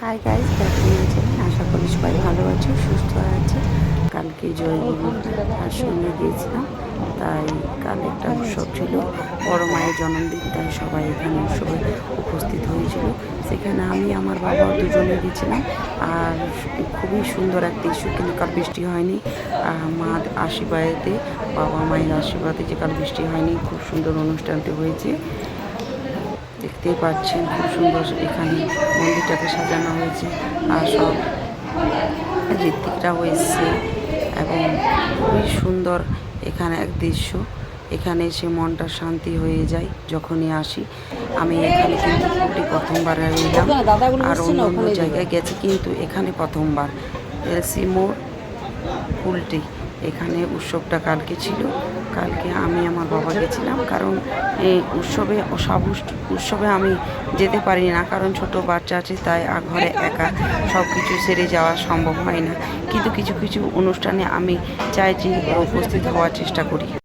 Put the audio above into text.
High guys, back channel. আশা করি সবাই ভালো আছে, সুস্থ আছে। কালকে জয়গুরুর আশ্রমে গিয়েছিলাম, তাই কাল একটা উৎসব ছিল, বড় মায়ের জন্মদিন, তাই সবাই এখানে উৎসবে উপস্থিত হয়েছিল। সেখানে আমি আমার বাবা দুজনে গেছিলাম। আর খুবই সুন্দর এক দৃশ্য, কিন্তু কাল বৃষ্টি হয়নি। মার আশীর্বাদে, বাবা মায়ের আশীর্বাদে যে কাল বৃষ্টি হয়নি, খুব সুন্দর অনুষ্ঠানটি হয়েছে। দেখতেই পাচ্ছেন খুব সুন্দর এখানে মন্দিরটাকে সাজানো হয়েছে, আর সব ঋত্বিকরাও এসছে এবং খুবই সুন্দর এখানে এক দৃশ্য। এখানে এসে মনটা শান্তি হয়ে যায় যখনই আসি। আমি এখানে কিন্তু কুলটি প্রথমবার এলাম, আর অন্য অন্য জায়গায় গেছি, কিন্তু এখানে প্রথমবার। এলসি মোড় কুলটি, এখানে উৎসবটা কালকে ছিল। কালকে আমি আমার বাবা গেছিলাম, কারণ এই উৎসবে আমি যেতে পারি না, কারণ ছোট বাচ্চা আছে, তাই ঘরে একা সব কিছু সেরে যাওয়া সম্ভব হয় না। কিন্তু কিছু কিছু অনুষ্ঠানে আমি চাই যে উপস্থিত হওয়ার চেষ্টা করি।